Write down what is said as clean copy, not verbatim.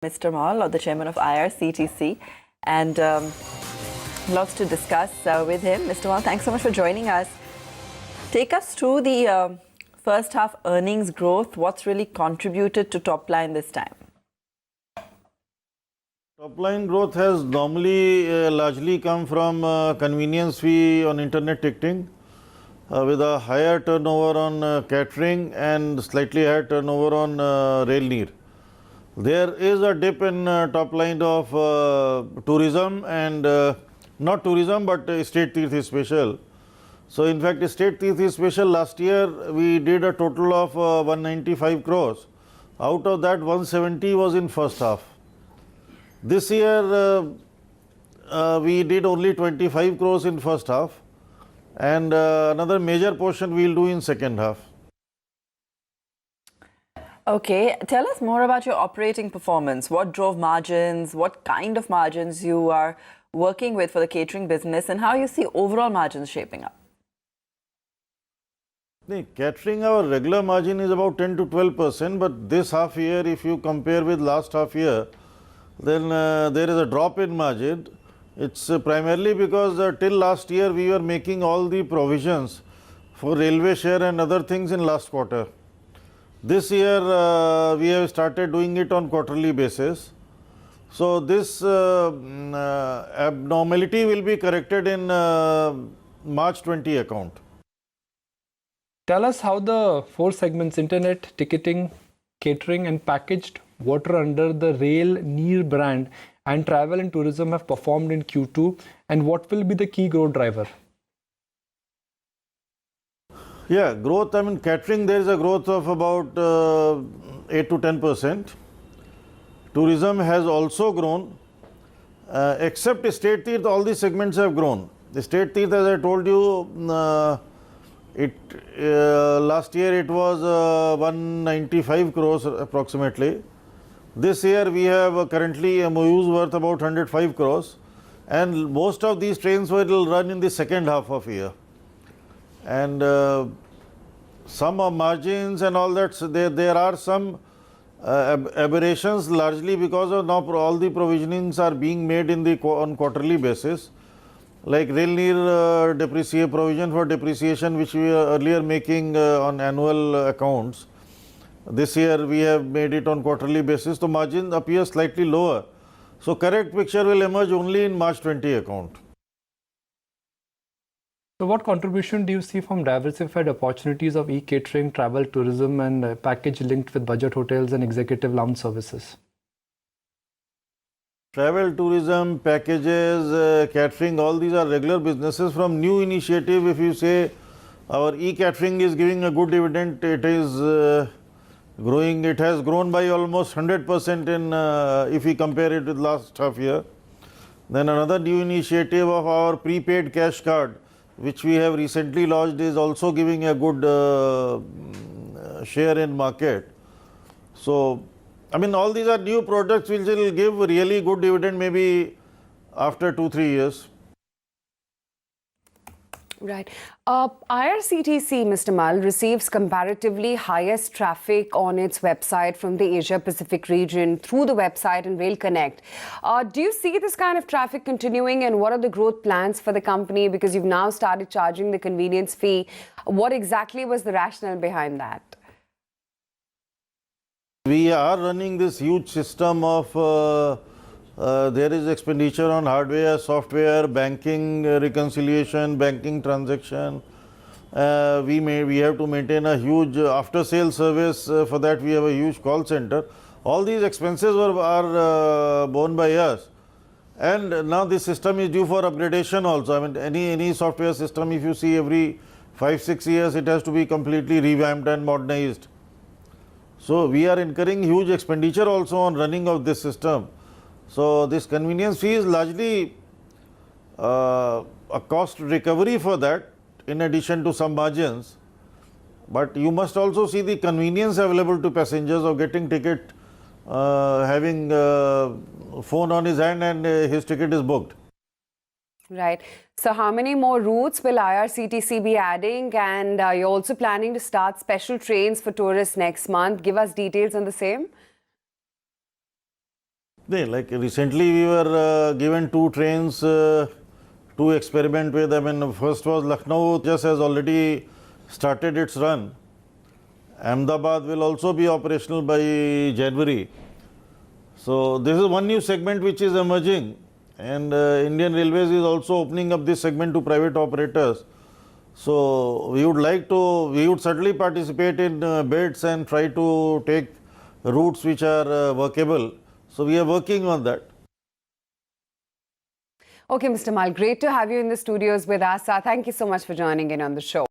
Mr. Mall, or the chairman of IRCTC, and lots to discuss with him. Mr. Mall, thanks so much for joining us. Take us through the first half earnings growth. What's really contributed to top line this time? Top line growth has normally largely come from convenience fee on internet ticketing, with a higher turnover on catering and slightly higher turnover on rail near. There is a dip in top line of tourism and not tourism but state Tirth special. So in fact, state Tirth special last year we did a total of 195 crores. Out of that 170 was in first half. This year we did only 25 crores in first half, and another major portion we will do in second half. Okay, tell us more about your operating performance. What drove margins? What kind of margins you are working with for the catering business, and how you see overall margins shaping up? Catering, our regular margin is about 10 to 12%, but this half year, if you compare with last half year, then there is a drop in margin. It's primarily because till last year we were making all the provisions for railway share and other things in last quarter. This year we have started doing it on quarterly basis. So this abnormality will be corrected in March 20 account. Tell us how the four segments, internet, ticketing, catering and packaged water under the Rail Neer brand and travel and tourism have performed in Q2, and what will be the key growth driver? Yeah, growth, I mean catering, there is a growth of about 8 to 10%. Tourism has also grown, except state Tirth, all these segments have grown. The state Tirth, as I told you, last year it was 195 crores approximately. This year we have currently MOUs worth about 105 crores, and most of these trains will run in the second half of year. And some of margins and all that, there are some aberrations, largely because of now all the provisionings are being made in the on quarterly basis, like rail near depreciation provision for depreciation, which we were earlier making on annual accounts. This year we have made it on quarterly basis, so margin appears slightly lower. So correct picture will emerge only in March 20 account. So what contribution do you see from diversified opportunities of e-catering, travel, tourism and package linked with budget hotels and executive lounge services? Travel, tourism, packages, catering, all these are regular businesses. From new initiative, if you say our e-catering is giving a good dividend, it is growing. It has grown by almost 100% in if we compare it with last half year. Then another new initiative of our prepaid cash card, which we have recently launched, is also giving a good share in market. So, I mean, all these are new products which will give really good dividend maybe after 2-3 years. Right. IRCTC, Mr. Mal, receives comparatively highest traffic on its website from the Asia Pacific region through the website and Rail Connect. Do you see this kind of traffic continuing, and what are the growth plans for the company? Because you've now started charging the convenience fee. What exactly was the rationale behind that? We are running this huge system of there is expenditure on hardware, software, banking reconciliation, banking transaction. We have to maintain a huge after sale service. For that we have a huge call center. All these expenses are borne by us, and now this system is due for upgradation also. I mean, any software system, if you see, every 5-6 years it has to be completely revamped and modernized. So we are incurring huge expenditure also on running of this system. So this convenience fee is largely a cost recovery for that, in addition to some margins. But you must also see the convenience available to passengers of getting ticket, having phone on his hand and his ticket is booked. Right. So how many more routes will IRCTC be adding? And you're also planning to start special trains for tourists next month. Give us details on the same. Like recently we were given 2 trains to experiment with. I mean, first was Lucknow, just has already started its run. Ahmedabad will also be operational by January. So this is one new segment which is emerging, and Indian Railways is also opening up this segment to private operators. So we would certainly participate in bids and try to take routes which are workable. So we are working on that. Okay, Mr. Mal, great to have you in the studios with us. Thank you so much for joining in on the show.